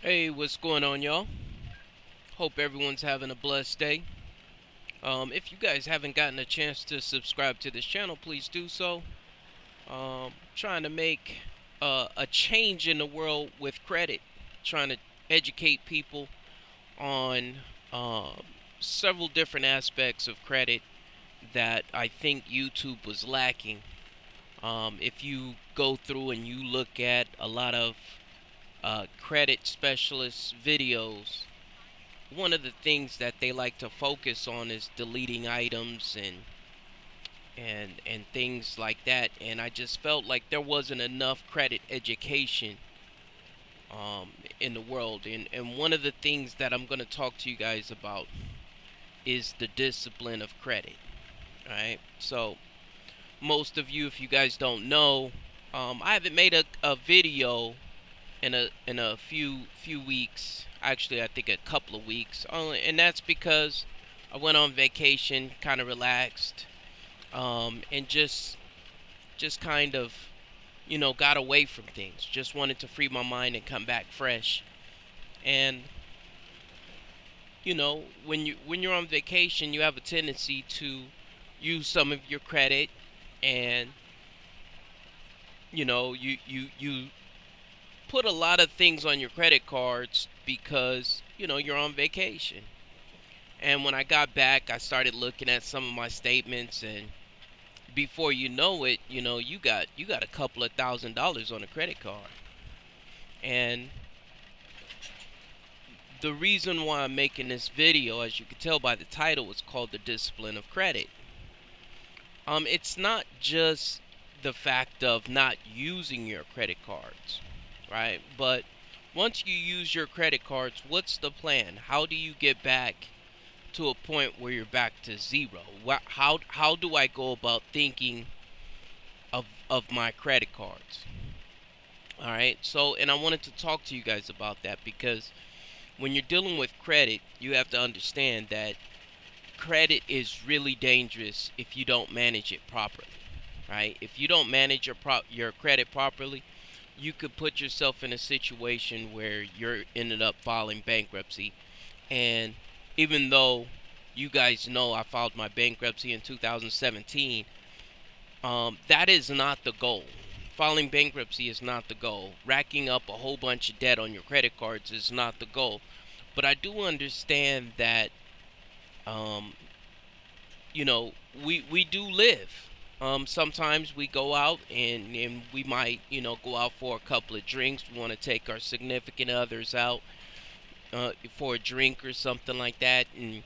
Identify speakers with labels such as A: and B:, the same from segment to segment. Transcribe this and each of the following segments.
A: Hey, what's going on, y'all? Hope everyone's having a blessed day. If you guys haven't gotten a chance to subscribe to this channel, please do so. Trying to make a change in the world with credit, trying to educate people on um, several different aspects of credit that I think YouTube was lacking. If you go through and you look at a lot of credit specialist videos, one of the things that they like to focus on is deleting items and things like that. And I just felt like there wasn't enough credit education um, in the world. And one of the things that I'm going to talk to you guys about is the discipline of credit. All right. So most of you, if you guys don't know, I haven't made a video in a few weeks. Actually, I think a couple of weeks. And that's because I went on vacation, kind of relaxed, and just kind of got away from things. Just wanted to free my mind and come back fresh. And when you're on vacation, you have a tendency to use some of your credit, and you put a lot of things on your credit cards because you're on vacation. And when I got back, I started looking at some of my statements, and before you know it, you got a couple of $1,000s on a credit card. And the reason why I'm making this video, as you can tell by the title, is called The Discipline of Credit. It's not just the fact of not using your credit cards, right? But once you use your credit cards, what's the plan? How do you get back to a point where you're back to zero? How do I go about thinking of my credit cards? All right. So, and I wanted to talk to you guys about that because when you're dealing with credit, you have to understand that credit is really dangerous if you don't manage it properly, right? If you don't manage your credit properly, you could put yourself in a situation where you're ended up filing bankruptcy. And even though you guys know I filed my bankruptcy in 2017, that is not the goal. Filing bankruptcy is not the goal. Racking up a whole bunch of debt on your credit cards is not the goal. But I do understand that, um, we do live. Sometimes we go out and we might, go out for a couple of drinks. We want to take our significant others out for a drink or something like that, and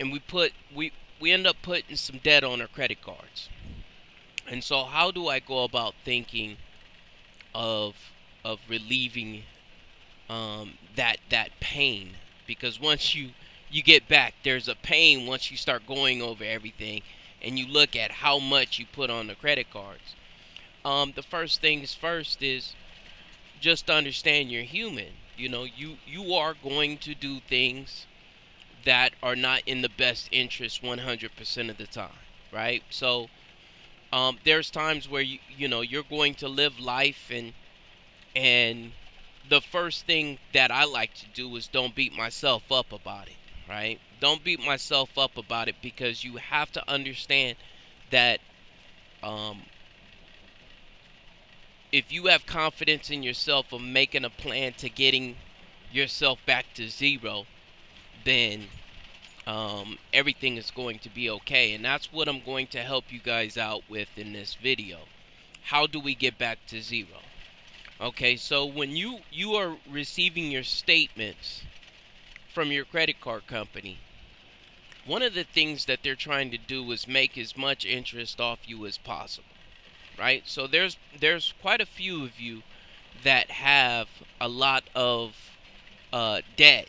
A: we end up putting some debt on our credit cards. And so, how do I go about thinking of relieving that pain? Because once you get back, there's a pain once you start going over everything, and you look at how much you put on the credit cards. The first things first is just to understand you're human. You are going to do things that are not in the best interest 100% of the time, right? So there's times where you're going to live life, and the first thing that I like to do is don't beat myself up about it, right? Don't beat myself up about it, because you have to understand that um, if you have confidence in yourself of making a plan to getting yourself back to zero, then everything is going to be okay. And that's what I'm going to help you guys out with in this video. How do we get back to zero? Okay, so when you are receiving your statements from your credit card company, one of the things that they're trying to do is make as much interest off you as possible, right? So there's quite a few of you that have a lot of debt,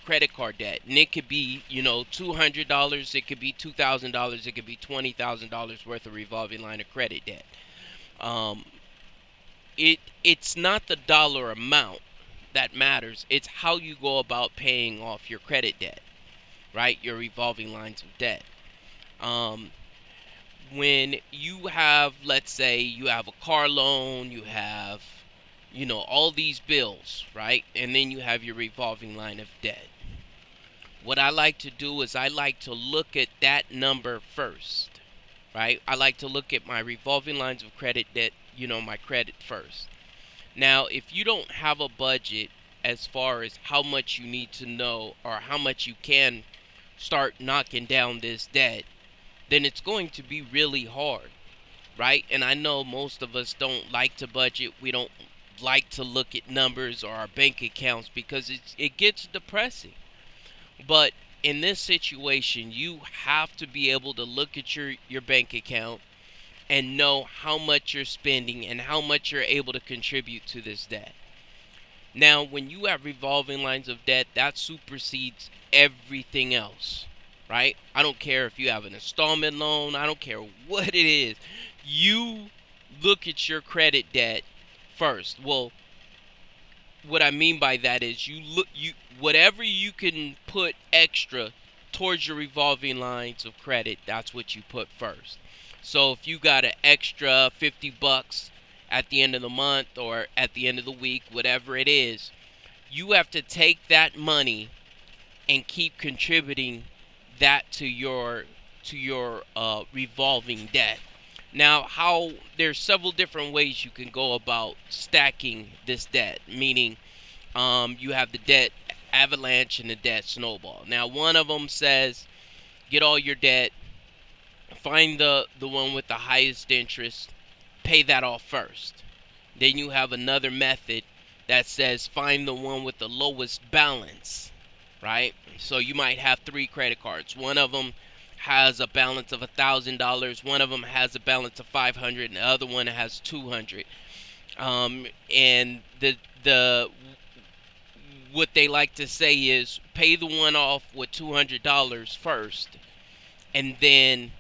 A: credit card debt. And it could be, $200, it could be $2,000, it could be $20,000 worth of revolving line of credit debt. Um, it's not the dollar amount that matters. It's how you go about paying off your credit debt, right? Your revolving lines of debt. Um, when you have, let's say, you have a car loan, you have all these bills, right? And then you have your revolving line of debt. What I like to do is I like to look at that number first, right? I like to look at my revolving lines of credit debt, my credit first. Now, if you don't have a budget as far as how much you need to know or how much you can start knocking down this debt, then it's going to be really hard, right? And I know most of us don't like to budget. We don't like to look at numbers or our bank accounts because it gets depressing. But in this situation, you have to be able to look at your bank account and know how much you're spending and how much you're able to contribute to this debt. Now, when you have revolving lines of debt, that supersedes everything else, right? I don't care if you have an installment loan. I don't care what it is. You look at your credit debt first. Well, what I mean by that is whatever you can put extra towards your revolving lines of credit, that's what you put first. So if you got an extra $50 at the end of the month or at the end of the week, whatever it is, you have to take that money and keep contributing that to your revolving debt. Now, there's several different ways you can go about stacking this debt, meaning you have the debt avalanche and the debt snowball. Now, one of them says get all your debt, find the one with the highest interest, pay that off first. Then you have another method that says find the one with the lowest balance, right? So you might have 3 credit cards. One of them has a balance of $1,000. One of them has a balance of $500, and the other one has $200. And the what they like to say is pay the one off with $200 first, and then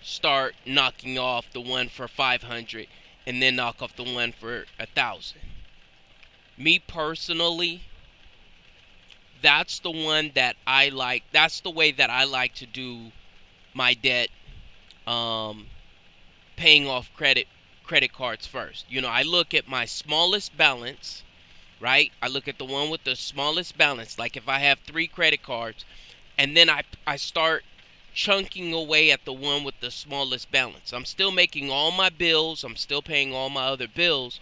A: start knocking off the one for $500, and then knock off the one for $1,000. Me personally, that's the one that I like. That's the way that I like to do my debt, paying off credit cards first. I look at my smallest balance, right? I look at the one with the smallest balance. Like if I have 3 credit cards, and then I start chunking away at the one with the smallest balance. I'm still making all my bills. I'm still paying all my other bills.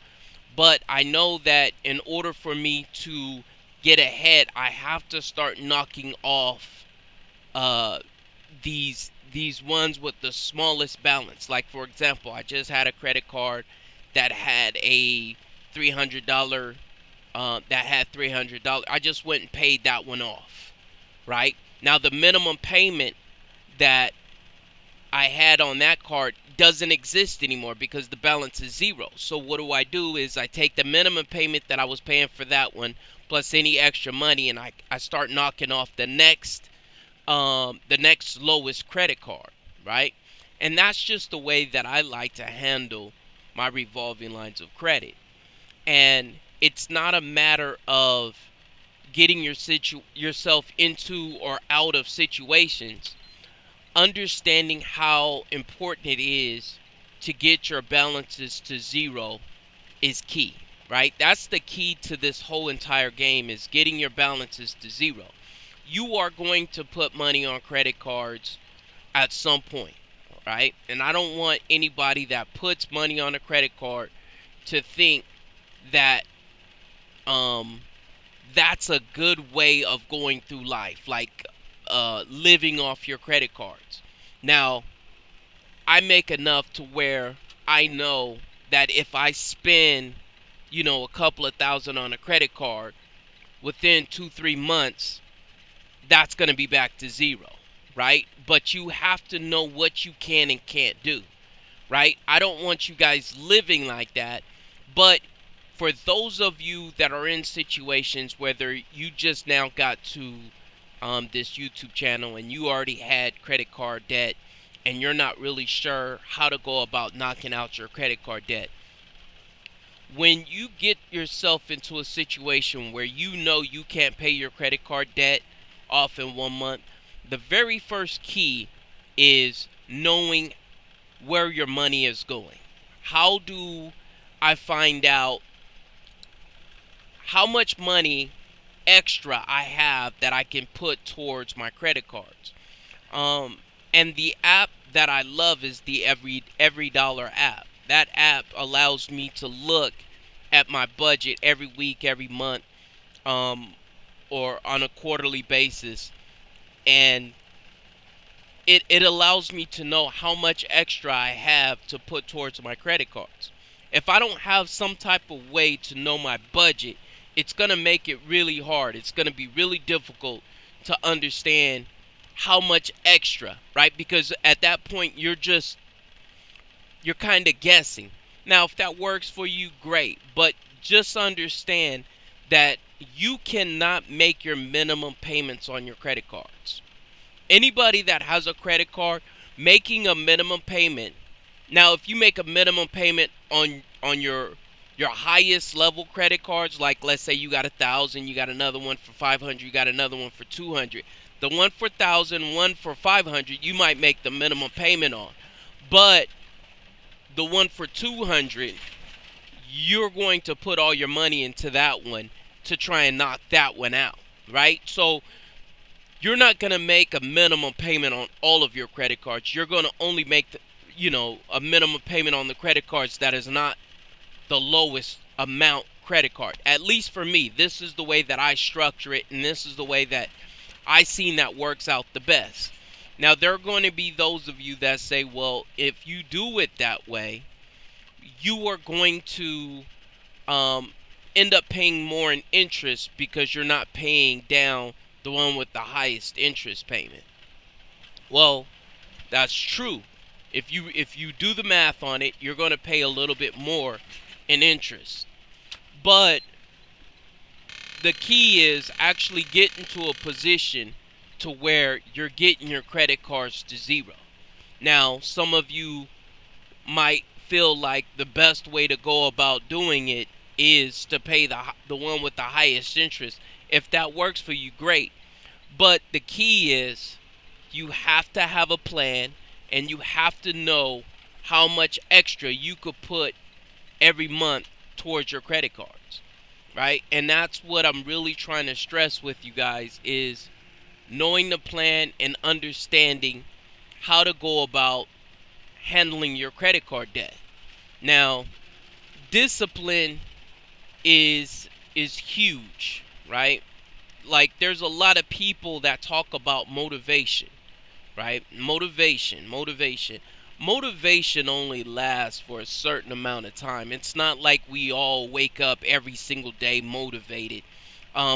A: But I know that in order for me to get ahead, I have to start knocking off these ones with the smallest balance. Like for example, I just had a credit card that had a $300 $300. I just went and paid that one off, right? Now the minimum payment that I had on that card doesn't exist anymore because the balance is 0. So what do is I take the minimum payment that I was paying for that one plus any extra money, and I start knocking off the next lowest credit card, right? And that's just the way that I like to handle my revolving lines of credit. And it's not a matter of getting yourself into or out of situations. Understanding how important it is to get your balances to 0 is key, right? That's the key to this whole entire game, is getting your balances to 0. You are going to put money on credit cards at some point, right? And I don't want anybody that puts money on a credit card to think that that's a good way of going through life, like living off your credit cards. Now, I make enough to where I know that if I spend, a couple of thousand on a credit card, within 2-3 months, that's going to be back to 0, right? But you have to know what you can and can't do, right? I don't want you guys living like that, but for those of you that are in situations whether you just now got to this YouTube channel and you already had credit card debt and you're not really sure how to go about knocking out your credit card debt, when you get yourself into a situation where you know you can't pay your credit card debt off in 1 month, the very first key is knowing where your money is going. How do I find out how much money extra I have that I can put towards my credit cards. And the app that I love is the every dollar app. That app allows me to look at my budget every week, every month, um, or on a quarterly basis, and it allows me to know how much extra I have to put towards my credit cards. If I don't have some type of way to know my budget, it's going to make it really hard. It's going to be really difficult to understand how much extra, right? Because at that point you're kind of guessing. Now, if that works for you, great, but just understand that you cannot make your minimum payments on your credit cards. Anybody that has a credit card making a minimum payment. Now, if you make a minimum payment on your highest level credit cards, like let's say you got 1,000, you got another one for 500, you got another one for 200. The one for 1,000, one for 500, you might make the minimum payment on. But the one for 200, you're going to put all your money into that one to try and knock that one out, right? So you're not going to make a minimum payment on all of your credit cards. You're going to only make a minimum payment on the credit cards that is not the lowest amount credit card. At least for me, this is the way that I structure it, and this is the way that I seen that works out the best. Now, there are going to be those of you that say, well, if you do it that way, you are going to end up paying more in interest because you're not paying down the one with the highest interest payment. Well, that's true. If you do the math on it, you're going to pay a little bit more in interest. But the key is actually getting to a position to where you're getting your credit cards to zero. Now, some of you might feel like the best way to go about doing it is to pay the one with the highest interest. If that works for you, great. But the key is you have to have a plan, and you have to know how much extra you could put every month towards your credit cards, right? And that's what I'm really trying to stress with you guys, is knowing the plan and understanding how to go about handling your credit card debt. Now, discipline is huge, right? Like, there's a lot of people that talk about motivation, right? Motivation. Motivation only lasts for a certain amount of time. It's not like we all wake up every single day motivated.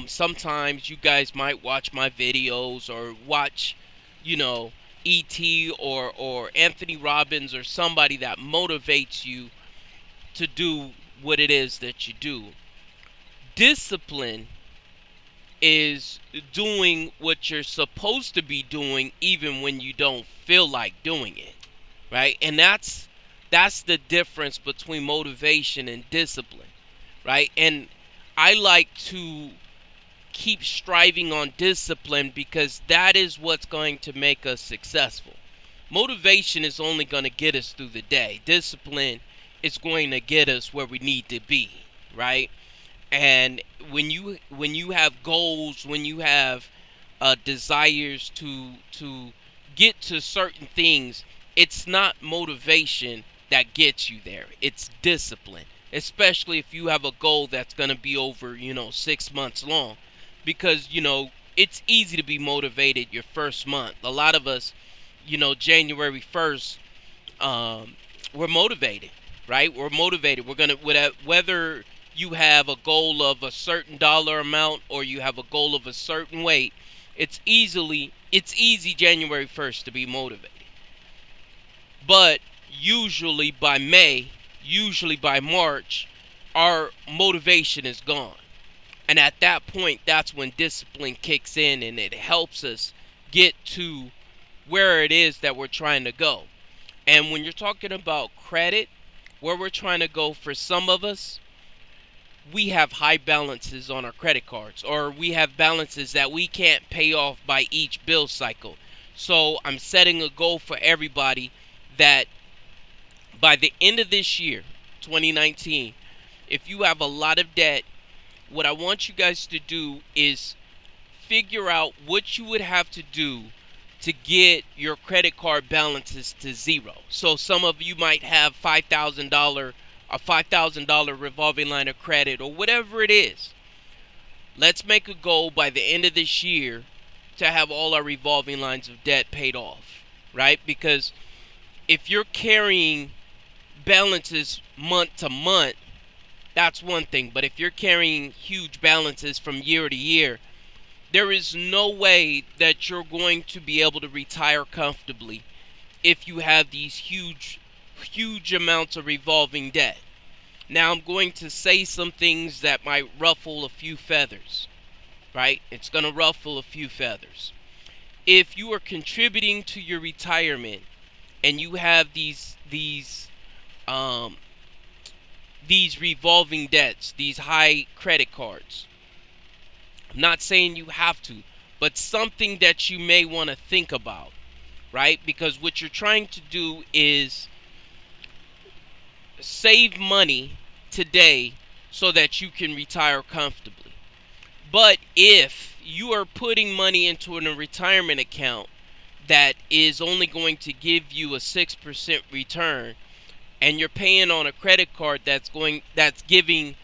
A: Sometimes you guys might watch my videos or watch, E.T. or Anthony Robbins or somebody that motivates you to do what it is that you do. Discipline is doing what you're supposed to be doing even when you don't feel like doing it, right? And that's the difference between motivation and discipline, right? And I like to keep striving on discipline because that is what's going to make us successful. Motivation is only going to get us through the day. Discipline is going to get us where we need to be, right? And when you have goals, when you have desires to get to certain things, it's not motivation that gets you there. It's discipline, especially if you have a goal that's going to be over 6 months long, because it's easy to be motivated your first month. A lot of us, January 1st, we're motivated, right? We're motivated. We're gonna, whether you have a goal of a certain dollar amount or you have a goal of a certain weight, it's easy January 1st to be motivated. But usually by May, usually by March, our motivation is gone. And at that point, that's when discipline kicks in and it helps us get to where it is that we're trying to go. And when you're talking about credit, where we're trying to go, for some of us, we have high balances on our credit cards, or we have balances that we can't pay off by each bill cycle. So I'm setting a goal for everybody that by the end of this year, 2019, if you have a lot of debt what I want you guys to do is figure out what you would have to do to get your credit card balances to zero. So some of you might have a $5,000 revolving line of credit or whatever it is. Let's make a goal by the end of this year to have all our revolving lines of debt paid off, right? Because if you're carrying balances month to month, that's one thing. But if you're carrying huge balances from year to year, there is no way that you're going to be able to retire comfortably if you have these huge amounts of revolving debt. Now, I'm going to say some things that might ruffle a few feathers, right? It's going to ruffle a few feathers. If you are contributing to your retirement and you have these revolving debts, these high credit cards, I'm not saying you have to, but something that you may want to think about, right? Because what you're trying to do is save money today so that you can retire comfortably. But if you are putting money into a retirement account that is only going to give you a 6% return, and you're paying on a credit card that's giving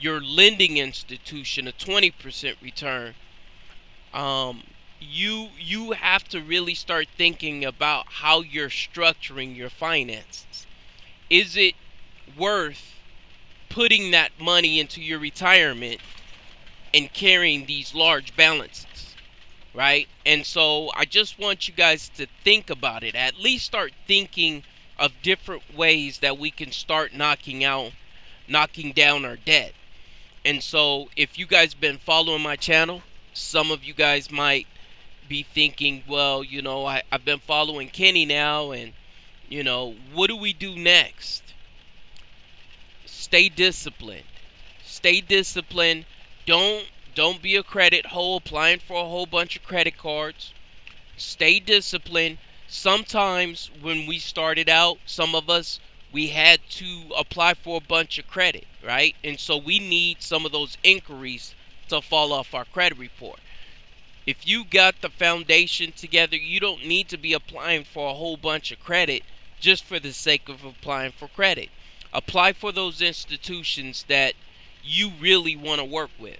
A: your lending institution a 20% return, you have to really start thinking about how you're structuring your finances. Is it worth putting that money into your retirement and carrying these large balances, right? And so I just want you guys to think about it. At least start thinking of different ways that we can start knocking down our debt. And so if you guys been following my channel, some of you guys might be thinking, well, I've been following Kenny now, and what do we do next? Stay disciplined. Stay disciplined. Don't be a credit hole applying for a whole bunch of credit cards. Stay disciplined. Sometimes when we started out, some of us, we had to apply for a bunch of credit, right? And so we need some of those inquiries to fall off our credit report. If you got the foundation together, you don't need to be applying for a whole bunch of credit just for the sake of applying for credit. Apply for those institutions that you really want to work with.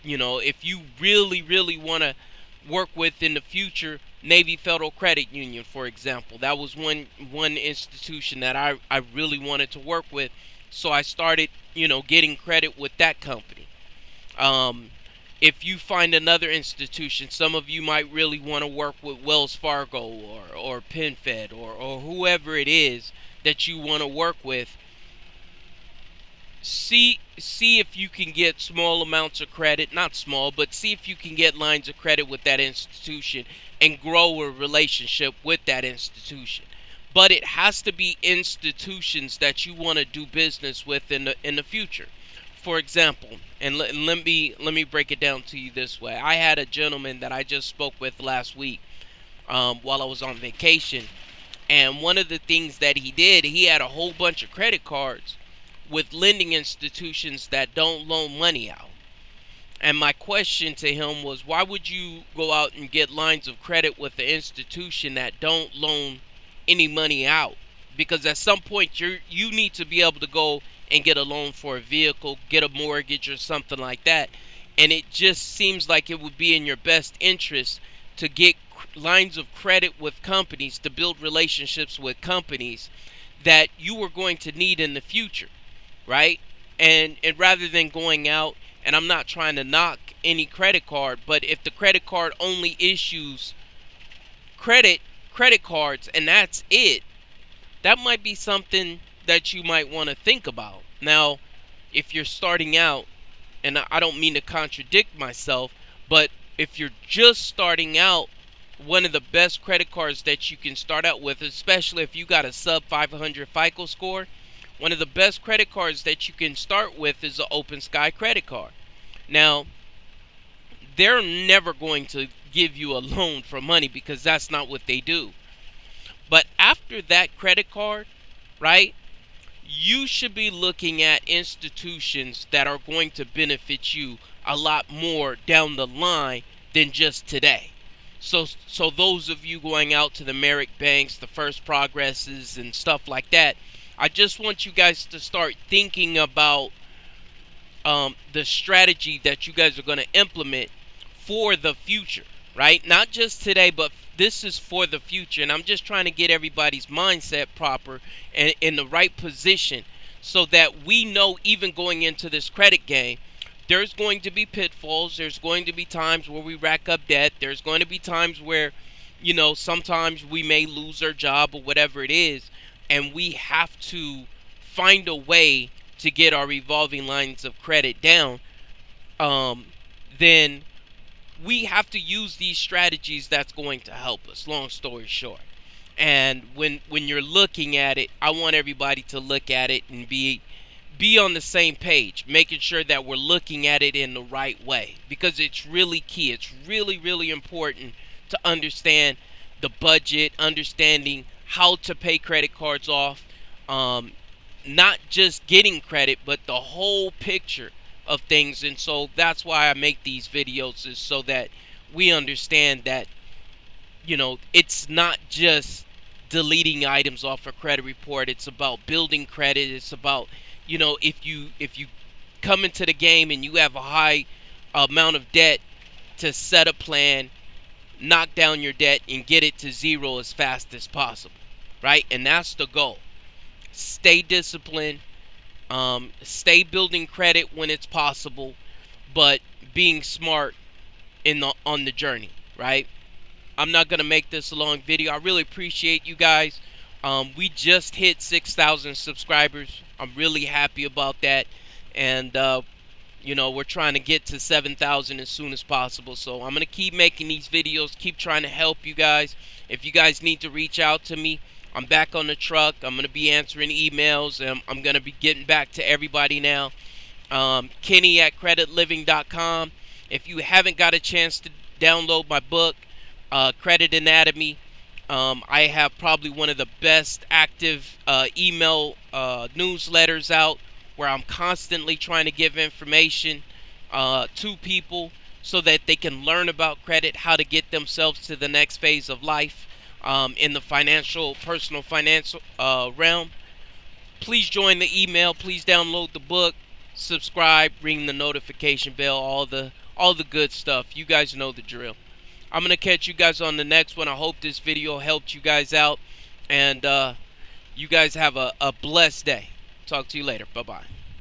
A: If you really want to work with in the future, Navy Federal Credit Union, for example. That was one institution that I really wanted to work with. So I started, getting credit with that company. If you find another institution, some of you might really want to work with Wells Fargo or PenFed or whoever it is that you want to work with. See if you can get small amounts of credit, not small, but see if you can get lines of credit with that institution and grow a relationship with that institution. But it has to be institutions that you want to do business with in the future. For example, and let me break it down to you this way. I had a gentleman that I just spoke with last week while I was on vacation, and one of the things that he did, he had a whole bunch of credit cards with lending institutions that don't loan money out. And my question to him was, why would you go out and get lines of credit with the institution that don't loan any money out? Because at some point you need to be able to go and get a loan for a vehicle, get a mortgage or something like that. And it just seems like it would be in your best interest to get lines of credit with companies, to build relationships with companies that you are going to need in the future. Right? And rather than going out, and I'm not trying to knock any credit card, but if the credit card only issues credit cards and that's it, that might be something that you might want to think about. Now, if you're starting out, and I don't mean to contradict myself, but if you're just starting out, one of the best credit cards that you can start out with, especially if you got a sub 500 FICO score, one of the best credit cards that you can start with is the Opensky credit card. Now, they're never going to give you a loan for money because that's not what they do. But after that credit card, right, you should be looking at institutions that are going to benefit you a lot more down the line than just today. So those of you going out to the Merrick Banks, the First Progresses, and stuff like that, I just want you guys to start thinking about the strategy that you guys are going to implement for the future, right? Not just today, but this is for the future. And I'm just trying to get everybody's mindset proper and in the right position so that we know, even going into this credit game, there's going to be pitfalls. There's going to be times where we rack up debt. There's going to be times where, sometimes we may lose our job or whatever it is. And we have to find a way to get our revolving lines of credit down. Then we have to use these strategies that's going to help us, long story short. And when you're looking at it, I want everybody to look at it and be on the same page, making sure that we're looking at it in the right way, because it's really key. It's really, really important to understand the budget, understanding how to pay credit cards off, not just getting credit, but the whole picture of things. And so that's why I make these videos, is so that we understand that, it's not just deleting items off a credit report. It's about building credit. It's about, if you come into the game and you have a high amount of debt, to set a plan, knock down your debt, and get it to zero as fast as possible, right? And that's the goal. Stay disciplined, stay building credit when it's possible, but being smart on the journey, right? I'm not going to make this a long video. I really appreciate you guys. We just hit 6,000 subscribers. I'm really happy about that. And, we're trying to get to 7,000 as soon as possible. So I'm going to keep making these videos, keep trying to help you guys. If you guys need to reach out to me, I'm back on the truck. I'm going to be answering emails. I'm going to be getting back to everybody now. Kenny at CreditLiving.com. If you haven't got a chance to download my book, Credit Anatomy, I have probably one of the best active email newsletters out, where I'm constantly trying to give information to people so that they can learn about credit, how to get themselves to the next phase of life in the personal financial realm. Please join the email. Please download the book, subscribe, ring the notification bell, all the good stuff. You guys know the drill. I'm going to catch you guys on the next one. I hope this video helped you guys out. And you guys have a blessed day. Talk to you later. Bye-bye.